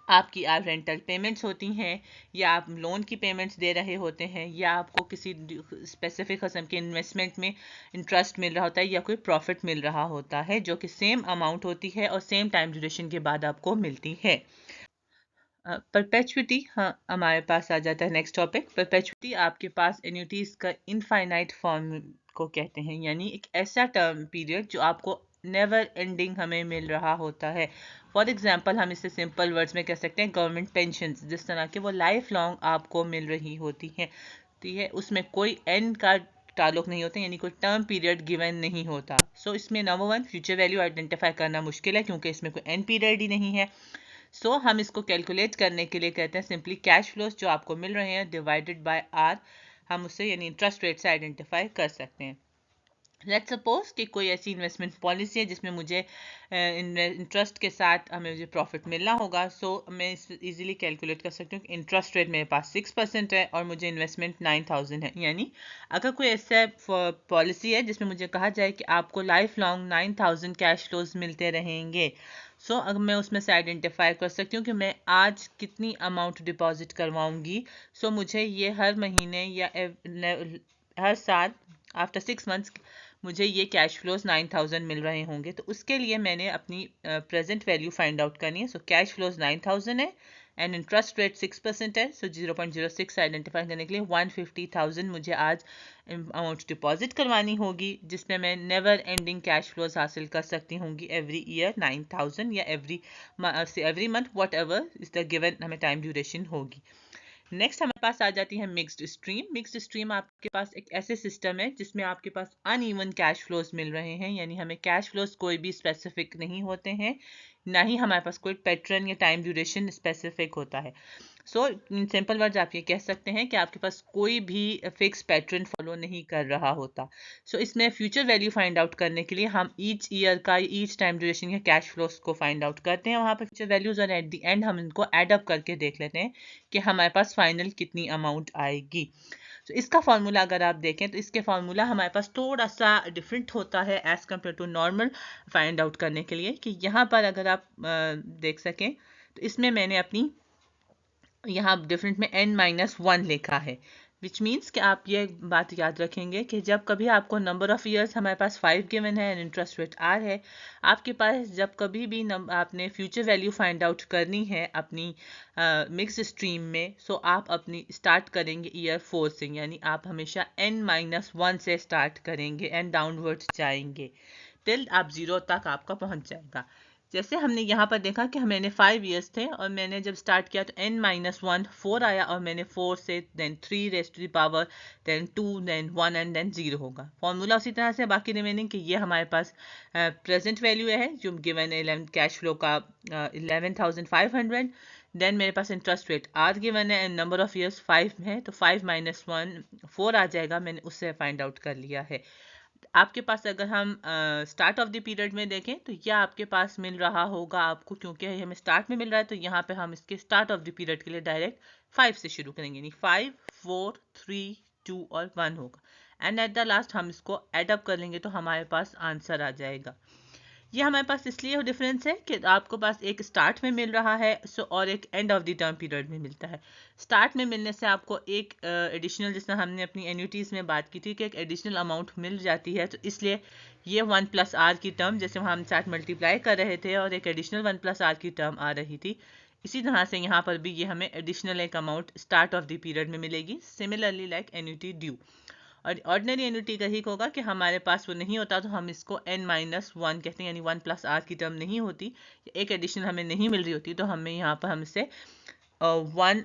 आपकी आप रेंटल पेमेंट्स होती हैं या आप लोन की पेमेंट्स दे रहे होते हैं या आपको किसी स्पेसिफिक किस्म के इन्वेस्टमेंट में इंटरेस्ट मिल रहा होता है या कोई प्रॉफिट मिल रहा होता है जो कि सेम अमाउंट होती है और सेम टाइम ड्यूरेशन के बाद आपको मिलती है। परपेचुइटी, हाँ हमारे पास आ जाता है नेक्स्ट टॉपिक। परपेचुइटी आपके पास एन्युटीज का इनफाइनाइट फॉर्म को कहते हैं, यानी एक ऐसा टर्म पीरियड जो आपको नेवर एंडिंग हमें मिल रहा होता है। फॉर एग्जाम्पल हम इसे सिंपल वर्ड्स में कह सकते हैं गवर्नमेंट पेंशन, जिस तरह के वो लाइफ लॉन्ग आपको मिल रही होती हैं, तो ये उसमें कोई एंड का ताल्लुक नहीं होता, यानी कोई टर्म पीरियड गिवन नहीं होता। सो इसमें number one future value identify करना मुश्किल है क्योंकि इसमें कोई एंड पीरियड ही नहीं है। सो हम इसको कैलकुलेट करने के लिए कहते हैं सिंपली कैश फ्लोस जो आपको मिल रहे हैं डिवाइडेड बाय आर, हम उससे यानी इंटरेस्ट रेट से आइडेंटिफाई कर सकते हैं। लेट्स सपोज कि कोई ऐसी इन्वेस्टमेंट पॉलिसी है जिसमें मुझे इंटरेस्ट के साथ हमें मुझे प्रॉफिट मिलना होगा। सो मैं इस इजीली कैलकुलेट कर सकती हूँ कि इंटरेस्ट रेट मेरे पास 6% है और मुझे इन्वेस्टमेंट 9000 है। यानी अगर कोई ऐसा पॉलिसी है जिसमें मुझे कहा जाए कि आपको लाइफ लॉन्ग 9000 कैश फ्लोज मिलते रहेंगे, सो अगर मैं उसमें से आइडेंटिफाई कर सकती हूँ कि मैं आज कितनी अमाउंट डिपॉजिट करवाऊंगी, सो मुझे ये हर महीने या हर साल आफ्टर 6 मंथ्स मुझे ये कैश फ्लोज 9000 मिल रहे होंगे। तो उसके लिए मैंने अपनी प्रेजेंट वैल्यू फाइंड आउट करनी है। सो कैश फ्लोज 9000 है एंड इंटरेस्ट रेट 6% है। सो 0.06 आइडेंटिफाई करने के लिए 150,000 मुझे आज अमाउंट डिपॉजिट करवानी होगी, जिसमें मैं नेवर एंडिंग कैश फ्लोज हासिल कर सकती होंगी एवरी ईयर 9000 या every month what ever is the given हमें टाइम ड्यूरेशन होगी। नेक्स्ट हमारे पास आ जाती है मिक्स्ड स्ट्रीम। मिक्स्ड स्ट्रीम आपके पास एक ऐसे सिस्टम है जिसमें आपके पास अनइवन कैश फ्लोज मिल रहे हैं, यानी हमें कैश फ्लोज कोई भी स्पेसिफिक नहीं होते हैं, ना ही हमारे पास कोई पैटर्न या टाइम ड्यूरेशन स्पेसिफिक होता है। सो इन सिंपल वर्ड्स आप ये कह सकते हैं कि आपके पास कोई भी फिक्स पैटर्न फॉलो नहीं कर रहा होता। सो इसमें फ्यूचर वैल्यू फाइंड आउट करने के लिए हम ईच ईयर का ईच टाइम ड्यूरेशन या कैश फ्लोस को फाइंड आउट करते हैं वहाँ पर फ्यूचर वैल्यूज, और एट द एंड हम इनको एड अप करके देख लेते हैं कि हमारे पास फाइनल कितनी अमाउंट आएगी। तो इसका फार्मूला अगर आप देखें तो इसके फार्मूला हमारे पास थोड़ा सा डिफरेंट होता है as compare to normal find out करने के लिए, कि यहाँ पर अगर आप देख सकें तो इसमें मैंने अपनी यहाँ डिफरेंट में n-1 लिखा है, विच मीन्स कि आप ये बात याद रखेंगे कि जब कभी आपको नंबर ऑफ ईयर्स हमारे पास 5 गिवन है एंड इंटरेस्ट रेट r है, आपके पास जब कभी भी आपने फ्यूचर वैल्यू फाइंड आउट करनी है अपनी मिक्स स्ट्रीम में, सो आप अपनी स्टार्ट करेंगे ईयर 4 से, यानी आप हमेशा n-1 से स्टार्ट करेंगे एंड डाउनवर्ड्स जाएंगे टिल आप 0 तक आपका पहुंच जाएगा। जैसे हमने यहाँ पर देखा कि मैंने 5 इयर्स थे और मैंने जब स्टार्ट किया तो n-1 4 आया और मैंने 4 से then 3 raise to the power then 2 then 1 and then 0 होगा। फॉर्मूला उसी तरह से बाकी रिमेनिंग कि ये हमारे पास प्रेजेंट वैल्यू है जो गिवन 11 कैश फ्लो का 11,500। देन मेरे पास इंटरेस्ट रेट आर गिवन है एंड नंबर ऑफ ईयर्स 5 है, तो 5-1 4 आ जाएगा, मैंने उससे फाइंड आउट कर लिया है। आपके पास अगर हम स्टार्ट ऑफ द पीरियड में देखें तो यह आपके पास मिल रहा होगा आपको, क्योंकि हमें स्टार्ट में मिल रहा है तो यहाँ पे हम इसके स्टार्ट ऑफ द पीरियड के लिए डायरेक्ट 5 से शुरू करेंगे, यानी 5 4 3 2 और 1 होगा एंड एट द लास्ट हम इसको एड अप कर लेंगे तो हमारे पास आंसर आ जाएगा। ये हमारे पास इसलिए डिफरेंस है कि आपको पास एक स्टार्ट में मिल रहा है और एक end of the term period में मिलता है। स्टार्ट में मिलने से आपको एक एडिशनल, जिसमें हमने अपनी एन्युटीज़ में बात की थी कि एक एडिशनल अमाउंट मिल जाती है, तो इसलिए ये 1+r की टर्म जैसे हम साथ मल्टीप्लाई कर रहे थे और एक एडिशनल 1+r की टर्म आ रही थी, इसी तरह से यहाँ पर भी ये हमें एडिशनल एक amount start of the period में मिलेगी, सिमिलरली लाइक एन्युटी ड्यू। और ऑर्डिनरी एन्युटी का ही होगा कि हमारे पास वो नहीं होता तो हम इसको n-1 कहते हैं, यानी 1+r की टर्म नहीं होती, एक एडिशनल हमें नहीं मिल रही होती, तो हमें यहाँ पर हम इसे 1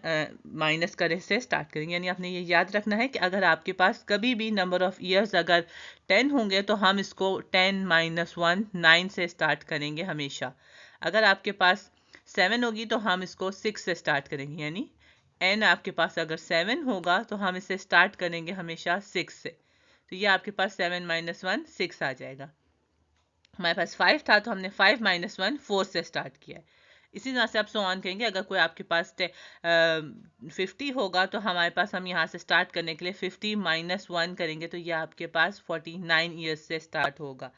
माइनस करे से स्टार्ट करेंगे। यानी आपने ये याद रखना है कि अगर आपके पास कभी भी नंबर ऑफ ईयर्स अगर 10 होंगे तो हम इसको 10-1 9 से स्टार्ट करेंगे हमेशा। अगर आपके पास 7 होगी तो हम इसको 6 से स्टार्ट करेंगे, यानी n आपके पास अगर 7 होगा तो हम इसे स्टार्ट करेंगे हमेशा 6 से, तो ये आपके पास 7-1 6 आ जाएगा। हमारे पास 5 था तो हमने 5-1 4 से स्टार्ट किया है। इसी तरह से आप सो ऑन करेंगे। अगर कोई आपके पास 50 होगा तो हमारे पास हम यहाँ से स्टार्ट करने के लिए 50-1 करेंगे, तो ये आपके पास 49 ईयर्स से स्टार्ट होगा।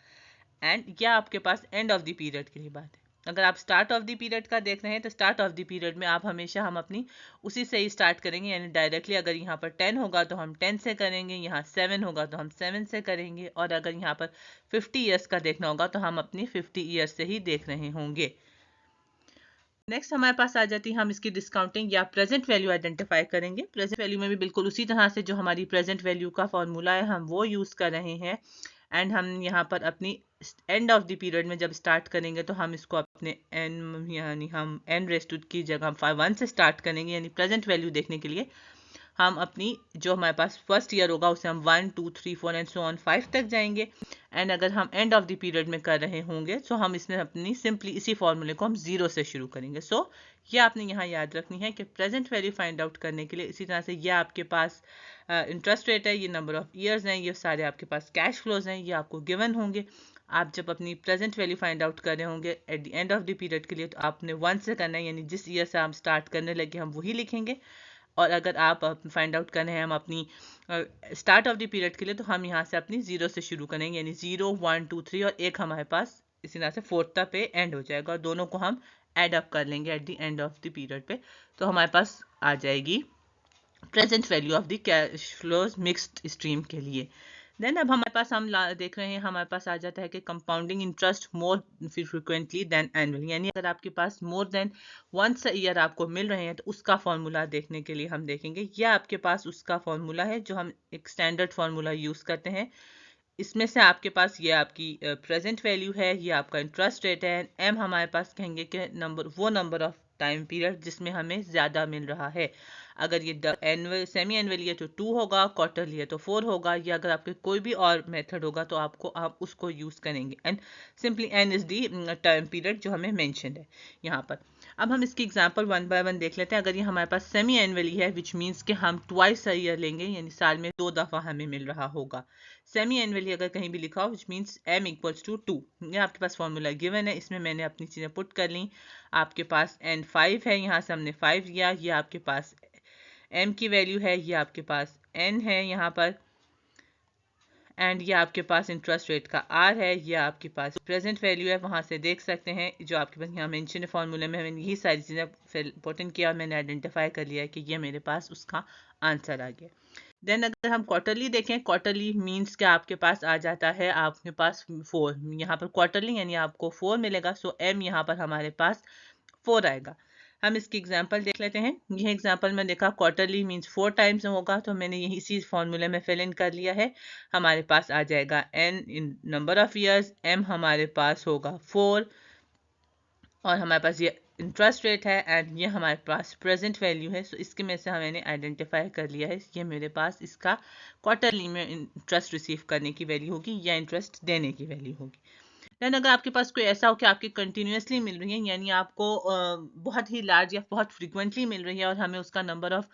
एंड यह आपके पास एंड ऑफ द पीरियड के लिए बात है। अगर आप स्टार्ट ऑफ द पीरियड का देख रहे हैं तो स्टार्ट ऑफ द पीरियड में आप हमेशा हम अपनी उसी से ही स्टार्ट करेंगे, यानी डायरेक्टली अगर यहाँ पर 10 होगा तो हम 10 से करेंगे, यहाँ 7 होगा तो हम 7 से करेंगे, और अगर यहाँ पर 50 ईयर्स का देखना होगा तो हम अपनी 50 ईयर्स से ही देख रहे होंगे। नेक्स्ट हमारे पास आ जाती है, हम इसकी डिस्काउंटिंग या प्रेजेंट वैल्यू आइडेंटिफाई करेंगे। प्रेजेंट वैल्यू में भी बिल्कुल उसी तरह से जो हमारी प्रेजेंट वैल्यू का फॉर्मूला है हम वो यूज़ कर रहे हैं। एंड हम यहाँ पर अपनी एंड ऑफ द पीरियड में जब स्टार्ट करेंगे तो हम इसको अपने एन, यानी हम एन रेज़ टू की जगह 1 से स्टार्ट करेंगे, यानी प्रेजेंट वैल्यू देखने के लिए हम अपनी जो हमारे पास फर्स्ट ईयर होगा उसे हम 1 2 3 4 एंड सो ऑन 5 तक जाएंगे। एंड अगर हम एंड ऑफ द पीरियड में कर रहे होंगे तो हम इसमें अपनी सिंपली इसी फॉर्मूले को हम 0 से शुरू करेंगे। सो ये आपने यहाँ याद रखनी है कि प्रेजेंट वैल्यू फाइंड आउट करने के लिए इसी तरह से ये आपके पास इंटरेस्ट रेट है, ये नंबर ऑफ ईयर्स हैं, ये सारे आपके पास कैश फ्लोज हैं, ये आपको गिवन होंगे। आप जब अपनी प्रेजेंट वैल्यू फाइंड आउट कर रहे होंगे at the end of the period के लिए तो आपने 1 से करना है, यानी जिस ईयर से हम स्टार्ट करने लगे हम वही लिखेंगे। और अगर आप फाइंड आउट करें हम अपनी स्टार्ट ऑफ द पीरियड के लिए तो हम यहाँ से अपनी 0 से शुरू करेंगे, यानी 0 1 2 3 और एक हमारे पास इसी तरह से 4th पे एंड हो जाएगा, और दोनों को हम एड अप कर लेंगे at the end of the period पे, तो हमारे पास आ जाएगी present value of the cash flows mixed stream के लिए। देन अब हमारे पास हम देख रहे हैं हमारे पास आ जाता है कि compounding interest more frequently than annually, यानी अगर आपके पास more than once a year आपको मिल रहे हैं तो उसका फॉर्मूला देखने के लिए हम देखेंगे। यह आपके पास उसका फॉर्मूला है जो हम एक स्टैंडर्ड फॉर्मूला यूज़ करते हैं। इसमें से आपके पास ये आपकी प्रेजेंट वैल्यू है, ये आपका इंटरेस्ट रेट है। एम हमारे पास कहेंगे कि नंबर ऑफ टाइम पीरियड जिसमें हमें ज़्यादा मिल रहा है। अगर ये एनुअल सेमी एनुअल है तो 2 होगा, क्वार्टरली है तो 4 होगा, या अगर आपके कोई भी और मेथड होगा तो आप उसको यूज़ करेंगे। And simply n is the time period जो हमें मैंशन है यहाँ पर। अब हम इसकी एग्जांपल 1 बाय 1 देख लेते हैं। अगर ये हमारे पास सेमी एनुअली है विच मीन्स कि हम ट्वाइस अ ईयर लेंगे, यानी साल में 2 दफ़ा हमें मिल रहा होगा। सेमी एनुअली अगर कहीं भी लिखा हो which means m equals to 2, ये आपके पास फॉर्मूला गिवन है, इसमें मैंने अपनी चीज़ें पुट कर ली। आपके पास n 5 है, यहाँ से हमने 5 लिया, ये आपके पास m की वैल्यू है, ये आपके पास n है यहाँ पर, एंड ये आपके पास इंटरेस्ट रेट का r है, ये आपके पास प्रेजेंट वैल्यू है। वहाँ से देख सकते हैं जो आपके पास यहाँ मेंशन है फॉर्मूले में, मैंने यही सारी चीज़ें फिर पुट इन किया और मैंने आइडेंटिफाई कर लिया है कि ये मेरे पास उसका आंसर आ गया। देन अगर हम क्वार्टरली देखें, क्वार्टरली मीन्स कि आपके पास आ जाता है आपके पास 4, यहाँ पर क्वार्टरली यानी आपको 4 मिलेगा, सो m यहाँ पर हमारे पास 4 आएगा। हम इसकी एग्जांपल देख लेते हैं। यह एग्जांपल में देखा क्वार्टरली मीन्स 4 टाइम्स होगा, तो मैंने यही इसी फॉर्मूले में फिल इन कर लिया है। हमारे पास आ जाएगा n in number of years, m हमारे पास होगा 4, और हमारे पास ये इंटरेस्ट रेट है एंड ये हमारे पास प्रेजेंट वैल्यू है। सो इसके में से मैंने आइडेंटिफाई कर लिया है ये मेरे पास इसका क्वार्टरली में इंटरेस्ट रिसीव करने की वैल्यू होगी या इंटरेस्ट देने की वैल्यू होगी। देन अगर आपके पास कोई ऐसा हो कि आपकी कंटिन्यूसली मिल रही है, यानी आपको बहुत ही लार्ज या बहुत फ्रीक्वेंटली मिल रही है और हमें उसका नंबर ऑफ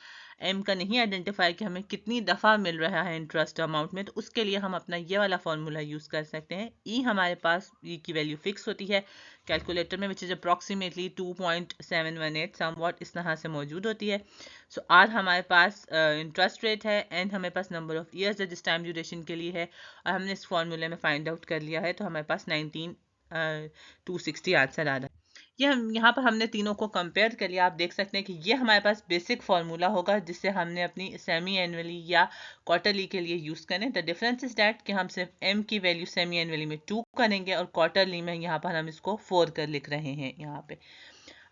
m का नहीं आइडेंटिफाई कि हमें कितनी दफ़ा मिल रहा है इंटरेस्ट अमाउंट में, तो उसके लिए हम अपना ये वाला फॉर्मूला यूज़ कर सकते हैं। ई हमारे पास ई की वैल्यू फिक्स होती है कैलकुलेटर में, विच इज़ अप्रॉक्सीमेटली 2.718 समवॉट इस तरह से मौजूद होती है। सो आर हमारे पास इंटरेस्ट रेट है, एंड हमारे पास नंबर ऑफ ईयर्स है जिस टाइम ड्यूरेशन के लिए है, और हमने इस फॉर्मूले में फाइंड आउट कर लिया है, तो हमारे पास 19 260 आंसर आ रहा है। ये हम यहाँ पर हमने तीनों को कंपेयर कर लिया। आप देख सकते हैं कि ये हमारे पास बेसिक फार्मूला होगा जिससे हमने अपनी सेमी एनुअली या क्वार्टरली के लिए यूज़ करें। द डिफरेंस इज डैट कि हम सिर्फ m की वैल्यू सेमी एनुअली में 2 करेंगे और क्वार्टरली में यहाँ पर हम इसको 4 कर लिख रहे हैं। यहाँ पे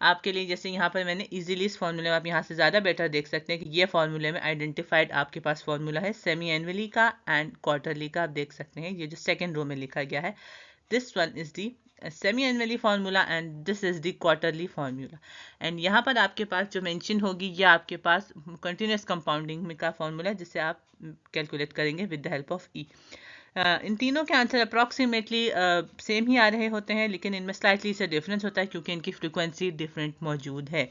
आपके लिए जैसे यहाँ पर मैंने इजीली इस फॉर्मूले में आप यहाँ से ज़्यादा बेटर देख सकते हैं कि ये फॉर्मूले में आइडेंटिफाइड आपके पास फॉर्मूला है सेमी एनुअली का एंड क्वार्टरली का। आप देख सकते हैं ये जो सेकेंड रो में लिखा गया है, this one is the semi-annually formula and this is the quarterly formula। and यहाँ पर आपके पास जो मेंशन होगी ये आपके पास continuous compounding में का फॉर्मूला है जिससे आप कैलकुलेट करेंगे विद द हेल्प ऑफ ई। इन तीनों के आंसर अप्रॉक्सीमेटली सेम ही आ रहे होते हैं, लेकिन इनमें स्लाइटली से डिफरेंस होता है क्योंकि इनकी फ्रिक्वेंसी डिफरेंट मौजूद है।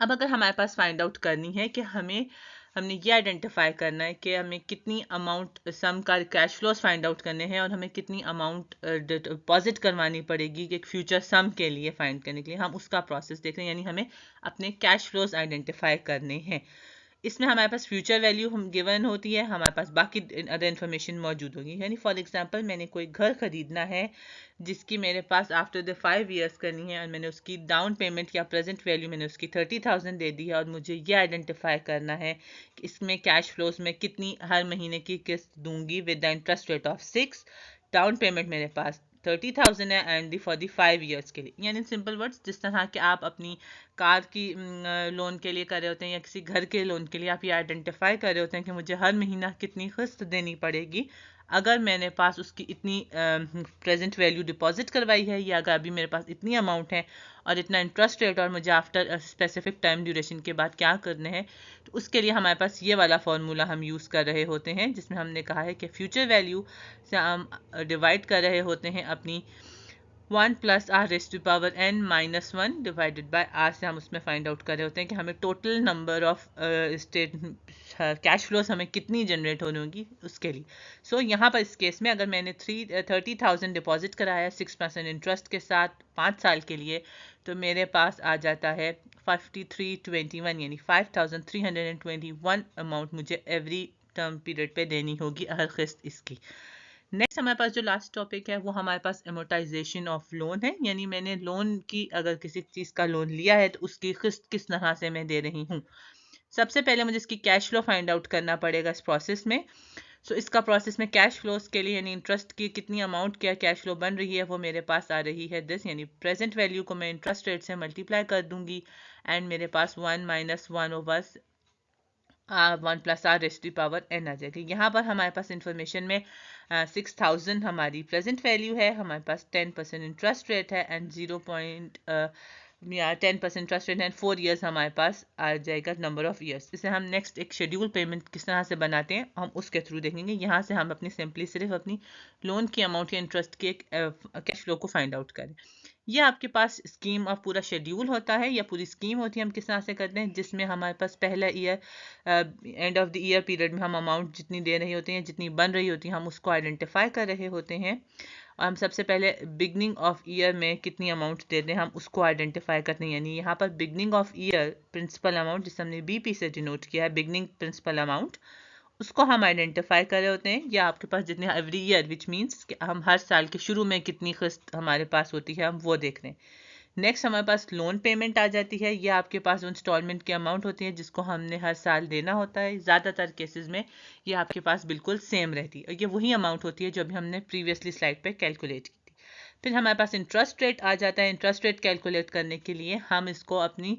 अब अगर हमारे पास फाइंड आउट करनी है कि हमने ये आइडेंटिफाई करना है कि हमें कितनी अमाउंट सम का कैश फ्लोज फाइंड आउट करने हैं और हमें कितनी अमाउंट डिपॉजिट करवानी पड़ेगी कि एक फ्यूचर सम के लिए फाइंड करने के लिए, हम उसका प्रोसेस देख रहे हैं। यानी हमें अपने कैश फ्लोज आइडेंटिफाई करने हैं। इसमें हमारे पास फ्यूचर वैल्यू हम गिवन होती है, हमारे पास बाकी अदर इन्फॉर्मेशन मौजूद होगी। यानी फॉर एग्जांपल मैंने कोई घर खरीदना है जिसकी मेरे पास आफ्टर द 5 years करनी है और मैंने उसकी डाउन पेमेंट या प्रेजेंट वैल्यू मैंने उसकी 30,000 दे दी है और मुझे ये आइडेंटिफाई करना है कि इसमें कैश फ्लोज में कितनी हर महीने की किस्त दूंगी with the interest rate of 6। Down payment मेरे पास 30,000 है एंड फॉर दी 5 years के लिए। यानी सिंपल वर्ड्स, जिस तरह के आप अपनी कार की लोन के लिए कर रहे होते हैं या किसी घर के लोन के लिए आप ये आइडेंटिफाई कर रहे होते हैं कि मुझे हर महीना कितनी किस्त देनी पड़ेगी अगर मैंने पास उसकी इतनी प्रेजेंट वैल्यू डिपॉजिट करवाई है, या अगर अभी मेरे पास इतनी अमाउंट है और इतना इंटरेस्ट रेट और मुझे आफ्टर स्पेसिफिक टाइम ड्यूरेशन के बाद क्या करने हैं। तो उसके लिए हमारे पास ये वाला फॉर्मूला हम यूज़ कर रहे होते हैं जिसमें हमने कहा है कि फ्यूचर वैल्यू से हम डिवाइड कर रहे होते हैं अपनी 1 + r⁻n-1 डिवाइडेड बाय r से हम उसमें फाइंड आउट कर रहे होते हैं कि हमें total number of cash flows हमें कितनी जनरेट होनी होगी उसके लिए। सो यहाँ पर इस केस में अगर मैंने 30,000 डिपॉजिट कराया 6% इंटरेस्ट के साथ 5 साल के लिए, तो मेरे पास आ जाता है 5321 यानी 5,321 अमाउंट मुझे एवरी टर्म पीरियड पे देनी होगी हर किस्त इसकी। नेक्स्ट हमारे पास जो लास्ट टॉपिक है वो हमारे पास एमोर्टाइजेशन ऑफ लोन है। यानी मैंने लोन की अगर किसी चीज़ का लोन लिया है तो उसकी किस्त किस तरह से मैं दे रही हूँ। सबसे पहले मुझे इसकी कैश फ्लो फाइंड आउट करना पड़ेगा इस प्रोसेस में। सो इसका प्रोसेस में कैश फ्लोज के लिए यानी इंटरेस्ट की कितनी अमाउंट क्या कैश फ्लो बन रही है वो मेरे पास आ रही है दिस, यानी प्रेजेंट वैल्यू को मैं इंटरेस्ट रेट से मल्टीप्लाई कर दूंगी एंड मेरे पास 1 - 1/1 + r⁻n आ जाएगी। यहाँ पर हमारे पास इंफॉर्मेशन में 6,000 हमारी प्रेजेंट वैल्यू है, हमारे पास 10% इंटरेस्ट रेट है and 10% interest rate and 4 years हमारे पास आ जाएगा नंबर ऑफ ईयर्स। इसे हम नेक्स्ट एक शेड्यूल पेमेंट किस तरह से बनाते हैं हम उसके थ्रू देखेंगे। यहाँ से हम अपनी सिंपली सिर्फ अपनी लोन की अमाउंट या इंटरेस्ट के कैश फ्लो को फाइंड आउट करें। ये आपके पास स्कीम ऑफ पूरा शेड्यूल होता है या पूरी स्कीम होती है हम किस तरह से करते हैं, जिसमें हमारे पास पहला year end of the year period में हम अमाउंट जितनी दे रही होती हैं जितनी बन रही होती हैं हम उसको आइडेंटिफाई कर रहे होते हैं। और हम सबसे पहले बिगनिंग ऑफ ईयर में कितनी अमाउंट दे रहे हैं हम उसको आइडेंटिफाई करते हैं। यानी यहाँ पर beginning of year principal amount जिसे हमने बीपी से डिनोट किया है बिगनिंग प्रिंसिपल अमाउंट, उसको हम आइडेंटिफाई कर रहे होते हैं। या आपके पास जितने एवरी ईयर विच मीन्स कि हम हर साल के शुरू में कितनी किस्त हमारे पास होती है हम वो देख रहे हैं। नेक्स्ट हमारे पास लोन पेमेंट आ जाती है। ये आपके पास इंस्टॉलमेंट की अमाउंट होती है जिसको हमने हर साल देना होता है। ज़्यादातर केसेस में ये आपके पास बिल्कुल सेम रहती है और ये वही अमाउंट होती है जो अभी हमने प्रीवियसली स्लाइड पे कैलकुलेट की थी। फिर हमारे पास इंटरेस्ट रेट आ जाता है। इंटरेस्ट रेट कैलकुलेट करने के लिए हम इसको अपनी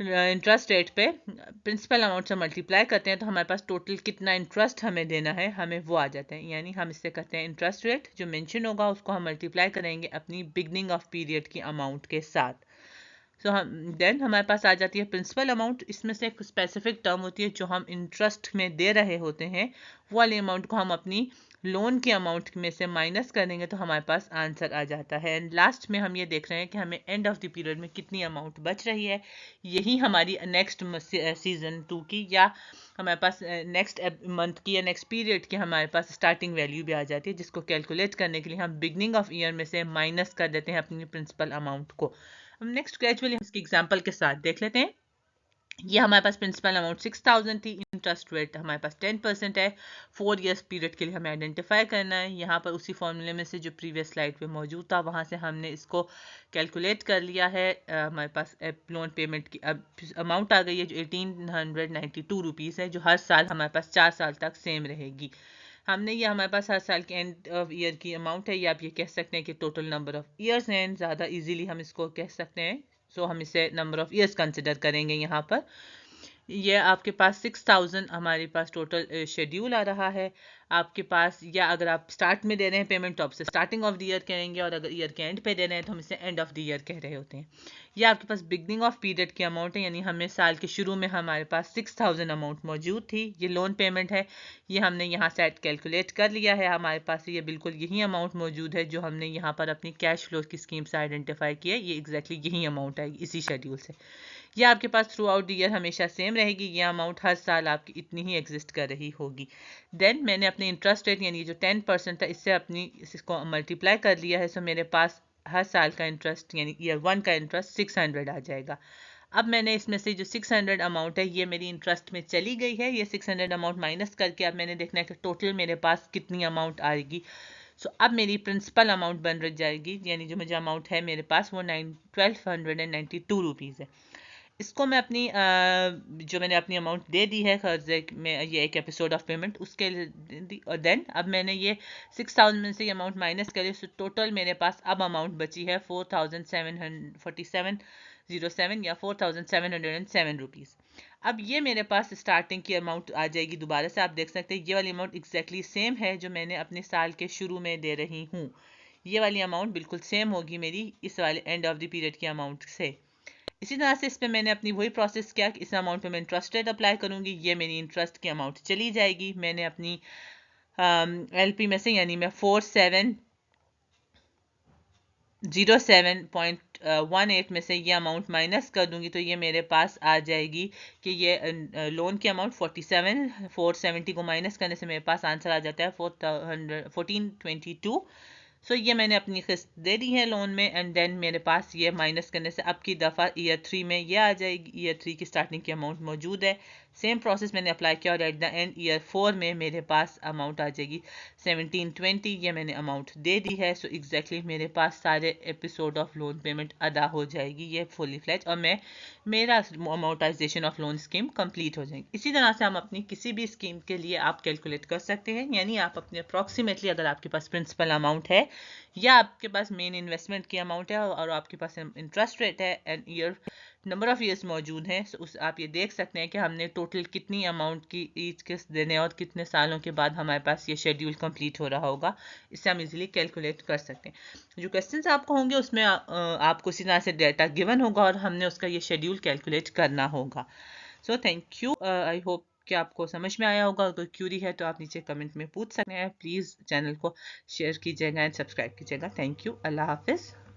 इंटरेस्ट रेट पे प्रिंसिपल अमाउंट से मल्टीप्लाई करते हैं तो हमारे पास टोटल कितना इंटरेस्ट हमें देना है हमें वो आ जाता है। यानी हम इससे करते हैं इंटरेस्ट रेट जो मेंशन होगा उसको हम मल्टीप्लाई करेंगे अपनी बिगनिंग ऑफ पीरियड की अमाउंट के साथ। सो हम देन हमारे पास आ जाती है प्रिंसिपल अमाउंट। इसमें से एक स्पेसिफिक टर्म होती है जो हम इंटरेस्ट में दे रहे होते हैं, वो वाले अमाउंट को हम अपनी लोन की अमाउंट में से माइनस कर देंगे तो हमारे पास आंसर आ जाता है। एंड लास्ट में हम ये देख रहे हैं कि हमें एंड ऑफ द पीरियड में कितनी अमाउंट बच रही है। यही हमारी नेक्स्ट सीजन 2 की या हमारे पास नेक्स्ट मंथ की या नेक्स्ट पीरियड की हमारे पास स्टार्टिंग वैल्यू भी आ जाती है, जिसको कैलकुलेट करने के लिए हम बिगनिंग ऑफ ईयर में से माइनस कर देते हैं अपनी प्रिंसिपल अमाउंट को। हम नेक्स्ट ग्रेजुअली इसकी एग्जाम्पल के साथ देख लेते हैं। ये हमारे पास प्रिंसिपल अमाउंट 6000 थी, इंटरेस्ट रेट हमारे पास 10% है, 4 ईयर्स पीरियड के लिए हमें आइडेंटिफाई करना है। यहाँ पर उसी फॉर्मूले में से जो प्रीवियस स्लाइड पे मौजूद था वहाँ से हमने इसको कैलकुलेट कर लिया है। हमारे पास लोन पेमेंट की अब अमाउंट आ गई है जो 1892 रुपीज़ है, जो हर साल हमारे पास 4 साल तक सेम रहेगी। हमने ये हमारे पास हर साल के एंड ऑफ ईयर की अमाउंट है, या आप ये कह सकते हैं कि टोटल नंबर ऑफ ईयर्स हैं, ज़्यादा इजीली हम इसको कह सकते हैं। सो हम इसे नंबर ऑफ ईयर्स कंसिडर करेंगे यहाँ पर। ये आपके पास 6000 हमारे पास टोटल शेड्यूल आ रहा है आपके पास, या अगर आप स्टार्ट में दे रहे हैं पेमेंट तो आप से स्टार्टिंग ऑफ द ईयर कहेंगे, और अगर ईयर के एंड पे दे रहे हैं तो हम इसे एंड ऑफ द ईयर कह रहे होते हैं। ये आपके पास बिगनिंग ऑफ पीरियड की अमाउंट है, यानी हमें साल के शुरू में हमारे पास 6000 अमाउंट मौजूद थी। ये लोन पेमेंट है, ये हमने यहाँ से कैलकुलेट कर लिया है। हमारे पास ये बिल्कुल यही अमाउंट मौजूद है जो हमने यहाँ पर अपनी कैश फ्लो की स्कीम से आइडेंटिफाई किया है। ये एग्जैक्टली यही अमाउंट है इसी शेड्यूल से। ये आपके pass through out the year हमेशा सेम रहेगी, ये अमाउंट हर साल आपकी इतनी ही एग्जिस्ट कर रही होगी। देन मैंने अपने इंटरेस्ट रेट यानी जो 10% था इससे इसको मल्टीप्लाई कर लिया है। सो मेरे पास हर साल का इंटरेस्ट यानी ईयर 1 का इंटरेस्ट 600 आ जाएगा। अब मैंने इसमें से जो 600 अमाउंट है ये मेरी इंटरेस्ट में चली गई है। ये 600 अमाउंट माइनस करके अब मैंने देखना है कि टोटल मेरे पास कितनी अमाउंट आएगी। सो अब मेरी प्रिंसिपल अमाउंट बन जाएगी, यानी जो मुझे अमाउंट है मेरे पास वो 1292 रुपीज़ है। इसको मैं अपनी जो मैंने अपनी अमाउंट दे दी है कर्जे में, ये एक एपिसोड ऑफ पेमेंट उसके लिए, और देन अब मैंने ये 6000 में से ये अमाउंट माइनस करी, सो टोटल मेरे पास अब अमाउंट बची है 4747.07 या 4707 रुपीज़। अब ये मेरे पास स्टार्टिंग की अमाउंट आ जाएगी। दोबारा से आप देख सकते हैं ये वाली अमाउंट एग्जैक्टली सेम है जो मैंने अपने साल के शुरू में दे रही हूँ। ये वाली अमाउंट बिल्कुल सेम होगी मेरी इस वाले एंड ऑफ द पीरियड की अमाउंट से। इसी तरह से इस पे मैंने अपनी वही प्रोसेस किया कि इस अमाउंट पे मैं इंटरेस्ट रेट अप्लाई करूंगी, ये मेरी इंटरेस्ट की अमाउंट चली जाएगी। मैंने अपनी एलपी में से यानी मैं 4707.18 में से ये अमाउंट माइनस कर दूंगी, तो ये मेरे पास आ जाएगी कि ये लोन की अमाउंट 470 को माइनस करने से मेरे पास आंसर आ जाता है 1422। सो ये मैंने अपनी किस्त दे दी है लोन में, एंड देन मेरे पास ये माइनस करने से अब की दफ़ा ईयर 3 में ये आ जाएगी। ईयर 3 की स्टार्टिंग की अमाउंट मौजूद है, सेम प्रोसेस मैंने अप्लाई किया, और एट द एंड ईयर 4 में मेरे पास अमाउंट आ जाएगी 1720। ये मैंने अमाउंट दे दी है। सो एग्जैक्टली मेरे पास सारे एपिसोड ऑफ लोन पेमेंट अदा हो जाएगी, ये फुली फ्लैज, और मेरा अमाउंटाइजेशन ऑफ लोन स्कीम कंप्लीट हो जाएगी। इसी तरह से हम अपनी किसी भी स्कीम के लिए आप कैलकुलेट कर सकते हैं, यानी आप अपने अप्रॉक्सीमेटली अगर आपके पास प्रिंसिपल अमाउंट है या आपके पास मेन इन्वेस्टमेंट की अमाउंट है और आपके पास इंटरेस्ट रेट है and year number of years मौजूद हैं, so आप ये देख सकते हैं कि हमने टोटल कितनी अमाउंट की ईच किस्त देने और कितने सालों के बाद हमारे पास ये शेड्यूल कंप्लीट हो रहा होगा। इससे हम इजीली कैलकुलेट कर सकते हैं। जो क्वेश्चंस आपको होंगे उसमें आपको इसी तरह से डेटा गिवन होगा और हमने उसका ये शेड्यूल कैलकुलेट करना होगा। So thank you, I hope कि आपको समझ में आया होगा। अगर क्यूरी है तो आप नीचे कमेंट में पूछ सकते हैं। प्लीज़ चैनल को शेयर कीजिएगा एंड सब्सक्राइब कीजिएगा। थैंक यू, अल्लाह हाफिज़।